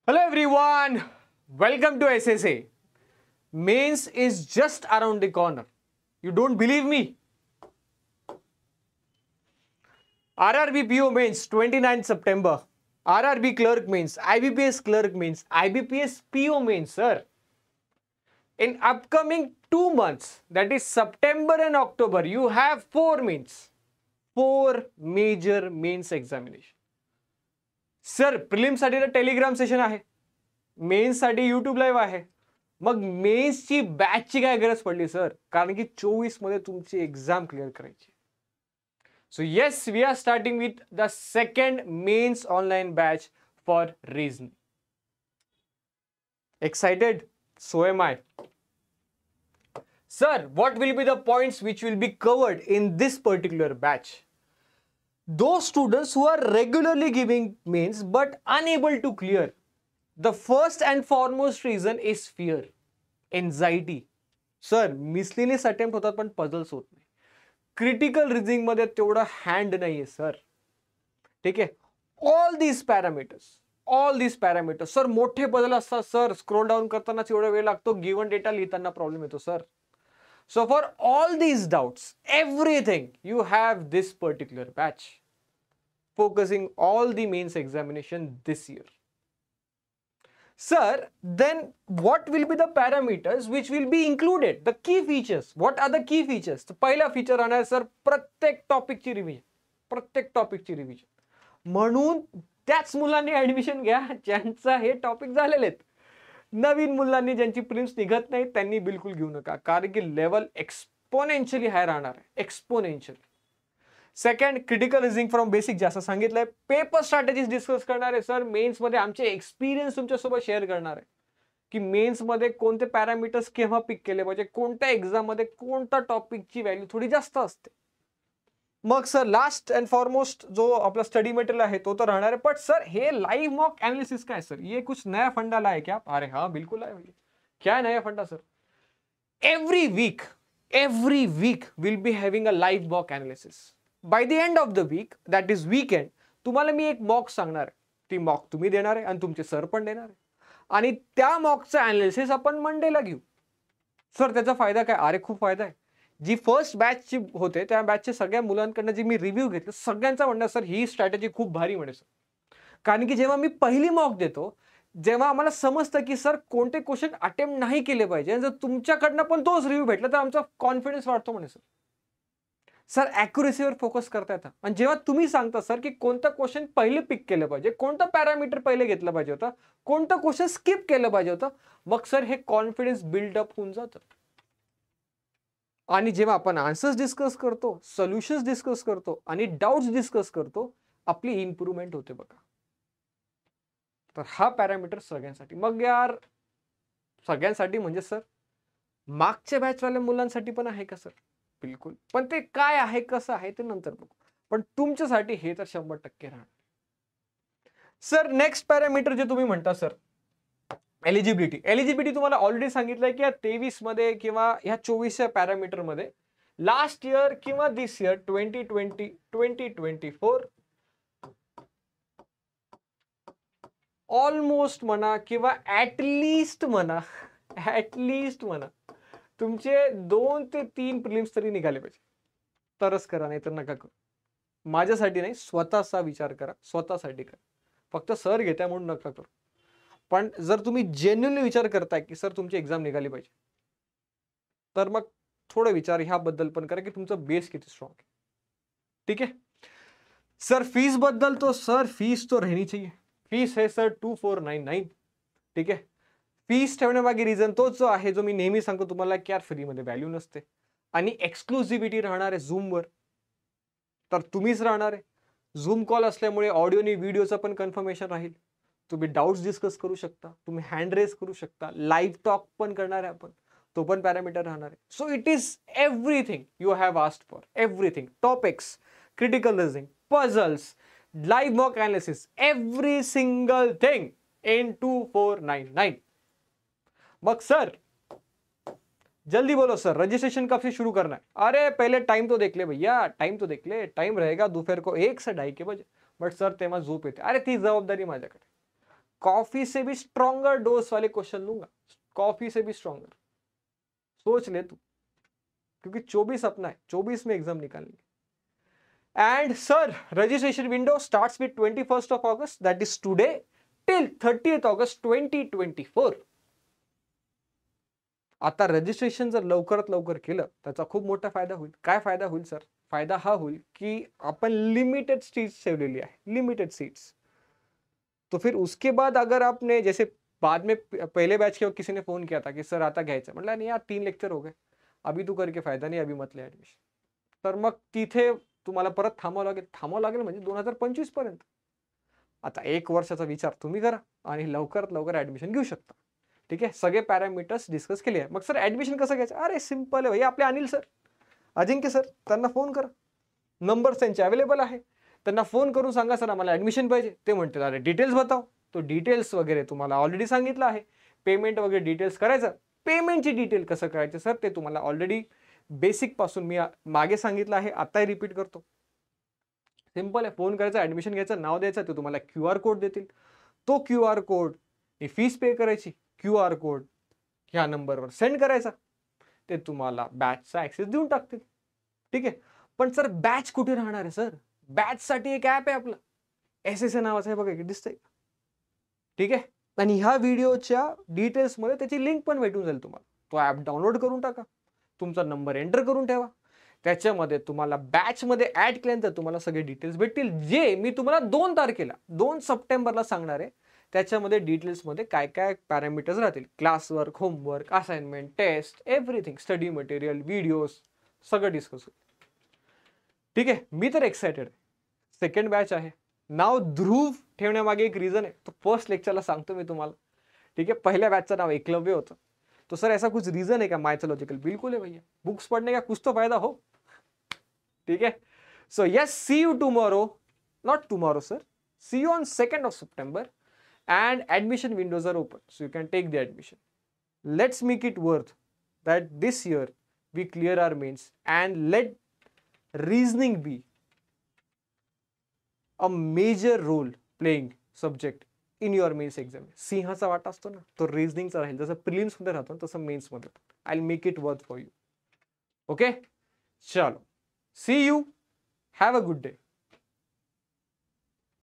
Hello everyone, welcome to SSA. Mains is just around the corner. You don't believe me? RRB PO mains 29th September. RRB clerk mains, IBPS clerk mains, IBPS PO mains, sir. In upcoming 2 months, that is September and October, you have 4 mains. 4 major mains examination. Sir prelims साठी Telegram session आहे, men's साठी YouTube live आहे. मग मेन्सची बॅचची काय गरज पडली sir? कारण की 24 मध्ये तुमची एक्झाम क्लिअर करायची. So yes, we are starting with the second mains online batch for reasoning. Excited? So am I. Sir, what will be the points which will be covered in this particular batch? Those students who are regularly giving mains but unable to clear, the first and foremost reason is fear, anxiety. Sir, miscellaneous attempt होतात पण puzzles होत नाही. Critical reasoning मध्ये तेवढा hand नाहीये sir. ठीक आहे? All these parameters. Sir मोठे बदल असतात सर, स्क्रोल डाऊन करतानाच एवढा वेळ लागतो, गिवन डेटा लिहिताना प्रॉब्लेम येतो sir. So for all these doubts, everything, you have this particular batch focusing all the mains examination this year. Sir, then what will be the parameters which will be included? The key features. What are the key features? So पहिला feature राहणार sir प्रत्येक टॉपिकची revision. म्हणून त्याच मुलांनी admission घ्या ज्यांचा हे topic झालेले आहेत. नवीन मुलांनी ज्यांची प्रिलिम्स निघत नाही त्यांनी बिलकुल घेऊ नका, कारण की लेवल एक्सपोनेन्शियली हाय राहणार आहे. Exponentially. Second, critical reasoning from basic, जसं सांगितलंय. पेपर स्ट्रॅटेजीज डिस्कस करणार आहे सर. मेन्स मध्ये आमचे एक्सपिरियन्स तुमच्यासोबत शेअर करणार आहे की मेन्स मध्ये कोणते पॅरामीटर्स केव्हा पिक केले पाहिजे, कोणत्या एक्झाम मध्ये कोणत्या टॉपिकची व्हॅल्यू थोडी जास्त असते. मग सर लास्ट अँड फॉरमोस्ट जो आपला स्टडी मटेरियल आहे तो तर राहणार आहे. बट सर हे लाइव मॉक एनालिसिस काय सर, ये कुछ नया फंडा लाए क्या? अरे हाँ बिल्कुल आए भैया. क्या है नया funda sir? Every week will be having a live mock analysis. By the end of the week, that is weekend, तुम्हाला मी एक मॉक सांगणार आहे. ती मॉक तुम्ही देणार आहे आणि तुमचे सर पण देणार आहे, आणि त्या मॉकचं अनालिसिस आपण मंडेला घेऊ. सर त्याचा फायदा काय? अरे खूप फायदा आहे. जी फर्स्ट बॅचची होते त्या बॅचच्या सगळ्या मुलांकडनं जी मी रिव्ह्यू घेतलं, सगळ्यांचा म्हणणं सर ही स्ट्रॅटेजी खूप भारी म्हणे सर. कारण की जेव्हा मी पहिली मॉक देतो, जेव्हा आम्हाला समजतं की सर कोणते क्वेश्चन अटेम्प्ट नाही केले पाहिजे, आणि जर तुमच्याकडनं पण तोच रिव्ह्यू भेटला तर आमचा कॉन्फिडन्स वाढतो म्हणे सर. सर ॲक्युरेसीवर फोकस करता येतं. आणि जेव्हा तुम्ही सांगता सर की कोणतं क्वेश्चन पहिले पिक केलं पाहिजे, कोणतं पॅरामीटर पहिले घेतलं पाहिजे होतं, कोणतं क्वेश्चन स्किप केलं पाहिजे होतं, मग सर हे कॉन्फिडन्स बिल्डअप होऊन जातं. आणि जेव्हा आपण आन्सर्स डिस्कस करतो, सोल्युशन्स डिस्कस करतो आणि डाउट्स डिस्कस करतो, आपली इम्प्रूव्हमेंट होते बघा. तर हा पॅरामीटर सगळ्यांसाठी. मग यार सगळ्यांसाठी म्हणजे सर मागच्या बॅचवाल्या मुलांसाठी पण आहे का सर? बिलकुल. पण ते काय आहे, कसं आहे ते नंतर बघू. पण तुमच्यासाठी हे तर 100% राहणार. सर नेक्स्ट पॅरामीटर जे तुम्ही म्हणता सर, एलिजिबिलिटी तुम्हाला ऑलरेडी सांगितलंय की या 23 मध्ये किंवा ह्या 24 पॅरामीटर मध्ये लास्ट इयर किंवा दिस इयर 2020 2024 ऑलमोस्ट म्हणा किंवा ऍटलिस्ट म्हणा तुमचे 2 ते 3 प्रिलिम्स तरी निघाले पाहिजे. तरच करा, नाही तर नका करू. माझ्यासाठी नाही, स्वतःचा विचार करा, स्वतःसाठी करा. फक्त सर घेत्या म्हणून नका करू. पण जर तुम्ही जेन्युइनली विचार करताय की सर तुमची एक्झाम निघाली पाहिजे, तर मग थोडं विचार ह्याबद्दल पण करा की तुमचं बेस किती स्ट्रॉंग आहे. ठीक आहे सर. फीस बद्दल तो सर फीस तो रहनी चाहिए. फीस है सर 2499. ठीक आहे. फीस ठेवण्यामागे रिझन तोच जो आहे जो मी नेहमी सांगतो तुम्हाला की यार फ्रीमध्ये व्हॅल्यू नसते, आणि एक्सक्लुझिव्हिटी राहणार आहे झूमवर. तर तुम्हीच राहणार आहे. झूम कॉल असल्यामुळे ऑडिओ आणि व्हिडिओचं पण कन्फर्मेशन राहील. तुम्ही डाउट्स डिस्कस करू शकता, तुम्ही हँड रेस करू शकता, लाईव्ह टॉक पण करणार आहे आपण, तो पण पॅरामीटर राहणार आहे. So it is everything you have asked for. Everything. Topics, critical reasoning, puzzles, live mock analysis, every single thing in 2499. मग सर जल्दी बोलो सर, रजिस्ट्रेशन कब से शुरू करना है? अरे पहले टाइम तो देख ले भैया, टाइम रहेगा दोपहर को 1 से 2:30 के बजे. बट सर तेव्हा झोप येते. अरे ती जबाबदारी माझ्याकडे. कॉफी से भी स्ट्रॉन्गर डोज वाले क्वेश्चन दूंगा, कॉफी से भी स्ट्रॉन्गर, सोच ले तू, क्योंकि 24 अपना है, 24 में एग्जाम निकालेंगे. And sir, registration window starts with 21st of August, that is today, till 30th August 2024. आता रजिस्ट्रेशन जर लवकरात लवकर केलं त्याचा खूप मोठा फायदा होईल. काय फायदा होईल सर? फायदा हा होईल की आपण लिमिटेड सीट्स ठेवलेली आहे, लिमिटेड सीट्स. तो फिर उसके बाद अगर आपने जैसे बाद में पहले बैच के किसी ने फोन किया था कि सर आता घ्यायचं, म्हटलं नाही यार 3 लेक्चर हो गए, अभी तू करके फायदा नाही, अभी मत ले ऍडमिशन. तर मग तिथे तुम्हाला परत थांबावं लागेल म्हणजे 2025 पर्यंत. आता 1 वर्षाचा विचार तुम्ही करा आणि लवकरात लवकर ऍडमिशन घेऊ शकता. ठीक आहे, सगळे पॅरामीटर्स डिस्कस केले आहे. मग सर ऍडमिशन कसं घ्यायचं? अरे सिंपल आहे भाई, आपले अनिल सर, अजिंक्य सर, त्यांना फोन करा, नंबर त्यांचे अवेलेबल आहे, त्यांना फोन करून सांगा सर आम्हाला ऍडमिशन पाहिजे. ते म्हणतील अरे डिटेल्स बताओ. तो डिटेल्स वगैरे तुम्हाला ऑलरेडी सांगितलं आहे, पेमेंट वगैरे डिटेल्स करायचं. पेमेंटची डिटेल कसं करायचं सर ते तुम्हाला ऑलरेडी बेसिक पासून मी मागे सांगितलं आहे, आताही रिपीट करतो. सिंपल आहे, फोन करायचा, ऍडमिशन घ्यायचं, नाव द्यायचं, ते तुम्हाला QR कोड देतील. तो QR कोड ही फीस पे करायची, QR कोड ह्या नंबरवर सेंड करायचा, ते तुम्हाला बॅचचा ऍक्सेस देऊन टाकतील. ठीक आहे, पण सर बॅच कुठे राहणार आहे सर? बॅच साठी एक ऍप आहे आपलं, SSA नावाचं आहे बघा, दिसतंय. ठीक आहे, आणि ह्या व्हिडिओच्या डिटेल्स मध्ये त्याची लिंक पण भेटून जाईल तुम्हाला. तो ऍप डाउनलोड करून टाका, तुमचा नंबर एंटर करून ठेवा, त्याच्यामध्ये तुम्हाला बॅच मध्ये ऍड केल्यानंतर तुम्हाला सगळे डिटेल्स भेटतील, जे मी तुम्हाला 2 तारखेला 2 सप्टेंबरला सांगणार आहे. त्याच्यामध्ये डिटेल्स मध्ये काय काय पॅरामीटर्स राहतील, classwork, homework, assignment, test, everything, study material, videos, सगळं डिस्कस होईल. ठीक आहे, मी तर एक्सायटेड आहे. सेकंड बॅच आहे, नाव ध्रुव ठेवण्यामागे एक रिझन आहे, तो फर्स्ट लेक्चरला सांगतो मी तुम्हाला. ठीक है, पहले बैच का नाम एकलव्य होता. तो सर ऐसा कुछ रीजन है क्या माइथोलॉजिकल? बिल्कुल है भैया, बुक्स पढ़ने का कुछ तो फायदा हो. ठीक है, so yes, see you tomorrow, not tomorrow sir, see you on 2nd of September, and admission windows are open, so you can take the admission. Let's make it worth that this year we clear our mains, and let reasoning be a major role playing subject in your mains exam. सिंहाचा वाटा असतो ना, तो रिझनिंगचा राहील. जसं prelims मध्ये राहतो तसं मेन्स मध्ये. I will make it worth for you. Okay, चलो, see you, have a good day.